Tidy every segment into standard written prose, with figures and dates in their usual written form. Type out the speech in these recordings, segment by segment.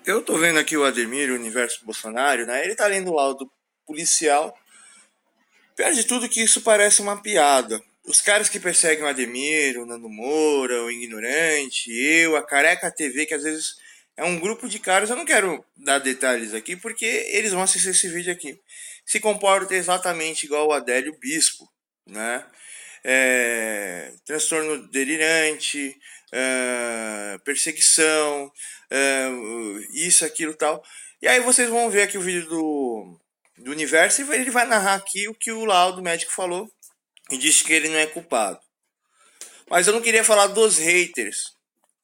Eu tô vendo aqui o Ademir, o Universo Bolsonaro, né? Ele tá lendo o laudo policial. Pior de tudo que isso parece uma piada. Os caras que perseguem o Ademir, o Nando Moura, o Ignorante, eu, a Careca TV, que às vezes é um grupo de caras, eu não quero dar detalhes aqui, porque eles vão assistir esse vídeo aqui. Se comportam exatamente igual o Adélio Bispo, né? Transtorno delirante, perseguição, isso, aquilo, tal. E aí vocês vão ver aqui o vídeo do Universo e ele vai narrar aqui o que o laudo médico falou e disse que ele não é culpado. Mas eu não queria falar dos haters.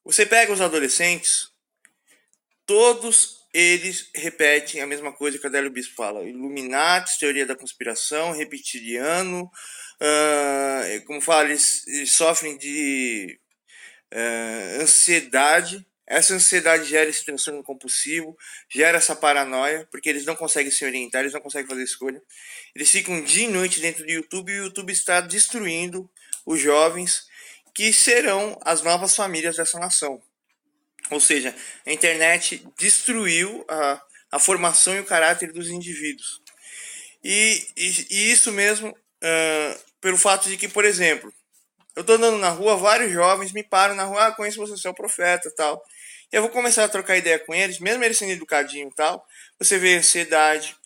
Você pega os adolescentes, todos eles repetem a mesma coisa que a Adélio Bispo fala. Illuminati, teoria da conspiração, reptiliano. Como fala, eles sofrem de ansiedade. Essa ansiedade gera esse transtorno compulsivo, gera essa paranoia, porque eles não conseguem se orientar, eles não conseguem fazer escolha. Eles ficam dia e noite dentro do YouTube e o YouTube está destruindo os jovens que serão as novas famílias dessa nação. Ou seja, a internet destruiu a formação e o caráter dos indivíduos. E isso mesmo pelo fato de que, por exemplo, eu tô andando na rua, vários jovens me param na rua, conheço você, você é um profeta e tal. E eu vou começar a trocar ideia com eles, mesmo eles sendo educadinho e tal. Você vê ansiedade.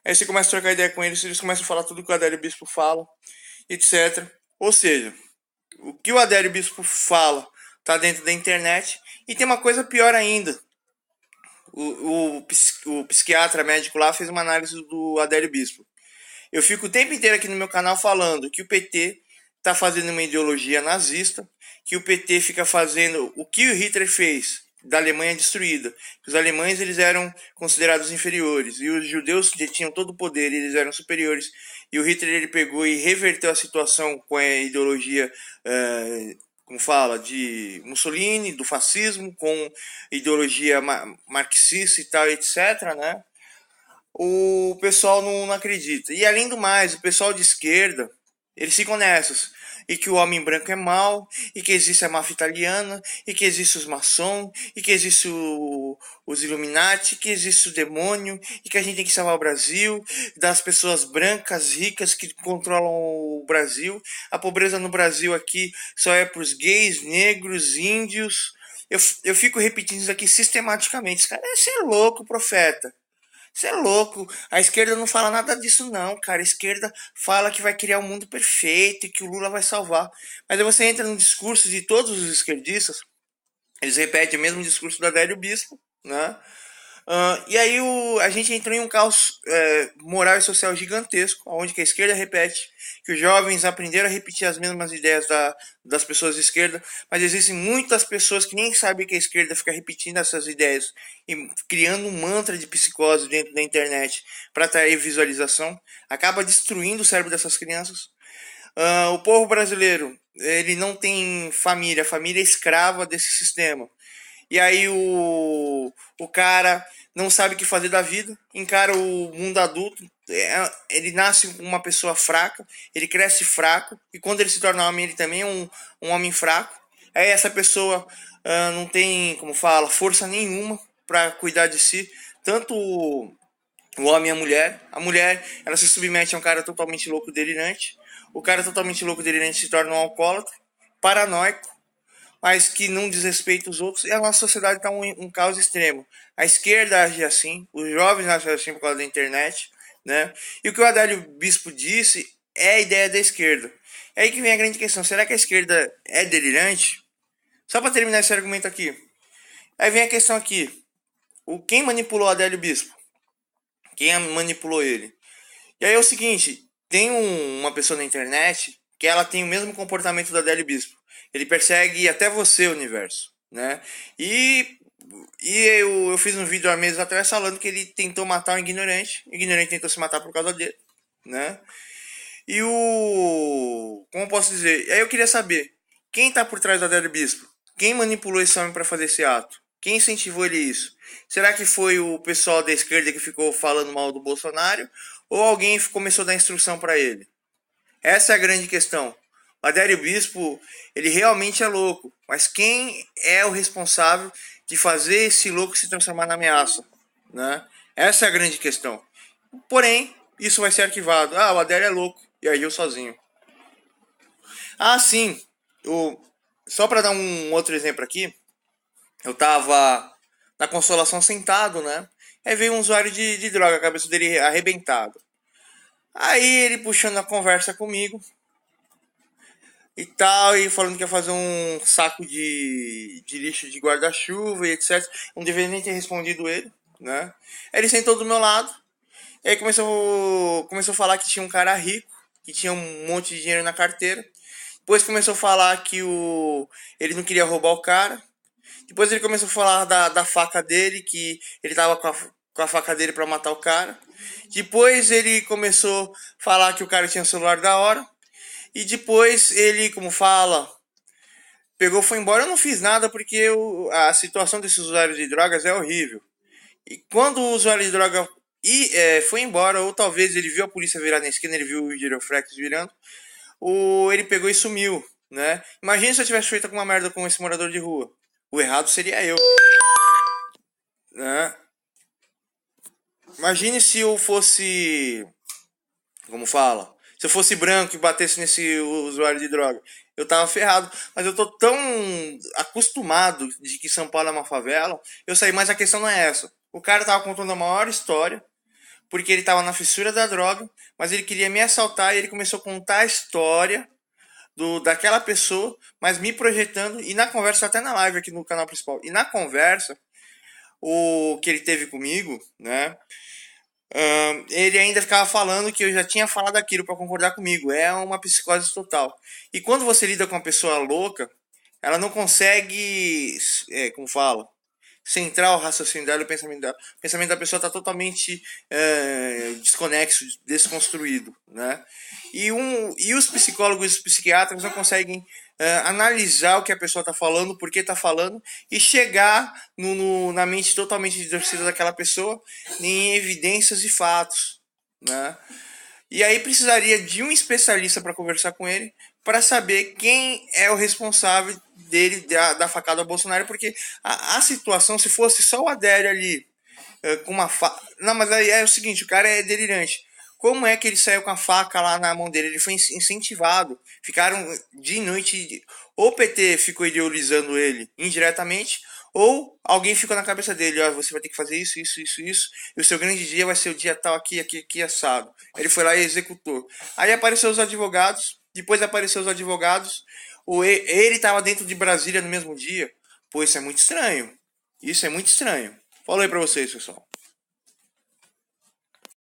Aí você começa a trocar ideia com eles começam a falar tudo que o Adélio Bispo fala, etc. Ou seja, o que o Adélio Bispo fala tá dentro da internet. E tem uma coisa pior ainda. O psiquiatra médico lá fez uma análise do Adélio Bispo. Eu fico o tempo inteiro aqui no meu canal falando que o PT está fazendo uma ideologia nazista, que o PT fica fazendo o que o Hitler fez da Alemanha destruída. Os alemães eles eram considerados inferiores e os judeus que tinham todo o poder eles eram superiores. E o Hitler ele pegou e reverteu a situação com a ideologia como fala, de Mussolini, do fascismo, com ideologia marxista e tal, etc., né? O pessoal não acredita. E além do mais, o pessoal de esquerda, eles ficam nessas. E que o homem branco é mau, e que existe a máfia italiana, e que existe os maçons, e que existe os Illuminati, que existe o demônio, e que a gente tem que salvar o Brasil, das pessoas brancas, ricas que controlam o Brasil. A pobreza no Brasil aqui só é para os gays, negros, índios. Eu fico repetindo isso aqui sistematicamente. Esse cara é ser louco, profeta. Você é louco. A esquerda não fala nada disso, não, cara. A esquerda fala que vai criar um mundo perfeito e que o Lula vai salvar. Mas aí você entra no discurso de todos os esquerdistas, eles repetem o mesmo discurso da Adélio Bispo, né? E aí a gente entrou em um caos moral e social gigantesco, onde que a esquerda repete, que os jovens aprenderam a repetir as mesmas ideias das pessoas de esquerda, mas existem muitas pessoas que nem sabem que a esquerda fica repetindo essas ideias e criando um mantra de psicose dentro da internet para atrair visualização, acaba destruindo o cérebro dessas crianças. O povo brasileiro, ele não tem família, a família é escrava desse sistema. E aí o cara não sabe o que fazer da vida, encara o mundo adulto, ele nasce uma pessoa fraca, ele cresce fraco, e quando ele se torna homem, ele também é um homem fraco. Aí essa pessoa não tem, como fala, força nenhuma para cuidar de si, tanto o homem e a mulher. A mulher, ela se submete a um cara totalmente louco, delirante. O cara totalmente louco, delirante se torna um alcoólatra, paranoico, mas que não desrespeita os outros, e a nossa sociedade está um caos extremo. A esquerda age assim, os jovens agem assim por causa da internet, né? E o que o Adélio Bispo disse é a ideia da esquerda. É aí que vem a grande questão, será que a esquerda é delirante? Só para terminar esse argumento aqui. Aí vem a questão aqui, quem manipulou o Adélio Bispo? Quem manipulou ele? E aí é o seguinte, tem uma pessoa na internet que ela tem o mesmo comportamento da Adélio Bispo. Ele persegue até você, universo, né? E eu fiz um vídeo há meses atrás falando que ele tentou matar o ignorante tentou se matar por causa dele, né? Como eu posso dizer? Aí eu queria saber, quem tá por trás da Adélio Bispo? Quem manipulou esse homem para fazer esse ato? Quem incentivou ele isso? Será que foi o pessoal da esquerda que ficou falando mal do Bolsonaro? Ou alguém começou a dar instrução para ele? Essa é a grande questão. O Adélio Bispo, ele realmente é louco. Mas quem é o responsável de fazer esse louco se transformar na ameaça? Né? Essa é a grande questão. Porém, isso vai ser arquivado. Ah, o Adélio é louco. E agiu sozinho. Ah, sim. Só para dar um outro exemplo aqui. Eu tava na Consolação sentado, né? Aí veio um usuário de droga, a cabeça dele arrebentado. Aí ele puxando a conversa comigo e tal, e falando que ia fazer um saco de lixo de guarda-chuva e etc. Não deveria nem ter respondido ele, né? Aí ele sentou do meu lado, e aí começou a falar que tinha um cara rico, que tinha um monte de dinheiro na carteira. Depois começou a falar que ele não queria roubar o cara. Depois ele começou a falar da faca dele, que ele tava com a faca dele pra matar o cara. Depois ele começou a falar que o cara tinha um celular da hora. E depois ele, como fala, pegou e foi embora. Eu não fiz nada porque a situação desses usuários de drogas é horrível. E quando o usuário de droga foi embora, ou talvez ele viu a polícia virar na esquina, ele viu o giroflex virando, ou ele pegou e sumiu, né? Imagina se eu tivesse feito alguma merda com esse morador de rua. O errado seria eu, né? Imagine se eu fosse, como fala, se eu fosse branco e batesse nesse usuário de droga. Eu tava ferrado, mas eu tô tão acostumado de que São Paulo é uma favela, eu saí, mas a questão não é essa. O cara tava contando a maior história, porque ele tava na fissura da droga, mas ele queria me assaltar e ele começou a contar a história daquela pessoa, mas me projetando, e na conversa, até na live aqui no canal principal, e na conversa, o que ele teve comigo, né? Ele ainda ficava falando que eu já tinha falado aquilo para concordar comigo. É uma psicose total. E quando você lida com uma pessoa louca, ela não consegue, como fala, centrar o raciocínio dela e o pensamento dela. O pensamento da pessoa está totalmente desconexo, desconstruído, né? E os psicólogos e os psiquiatras não conseguem analisar o que a pessoa está falando, por que está falando, e chegar na mente totalmente distorcida daquela pessoa em evidências e fatos, né? E aí precisaria de um especialista para conversar com ele, para saber quem é o responsável dele da facada ao Bolsonaro, porque a situação, se fosse só o Adélio ali com uma faca. Não, mas aí é o seguinte, o cara é delirante. Como é que ele saiu com a faca lá na mão dele? Ele foi incentivado. Ficaram de noite. Ou o PT ficou idealizando ele indiretamente, ou alguém ficou na cabeça dele: ó, você vai ter que fazer isso, isso, isso, isso, e o seu grande dia vai ser o dia tal, aqui, aqui, aqui, assado. Ele foi lá e executou. Aí apareceu os advogados, depois apareceu os advogados, ele estava dentro de Brasília no mesmo dia. Pô, isso é muito estranho. Isso é muito estranho. Falei pra vocês, pessoal.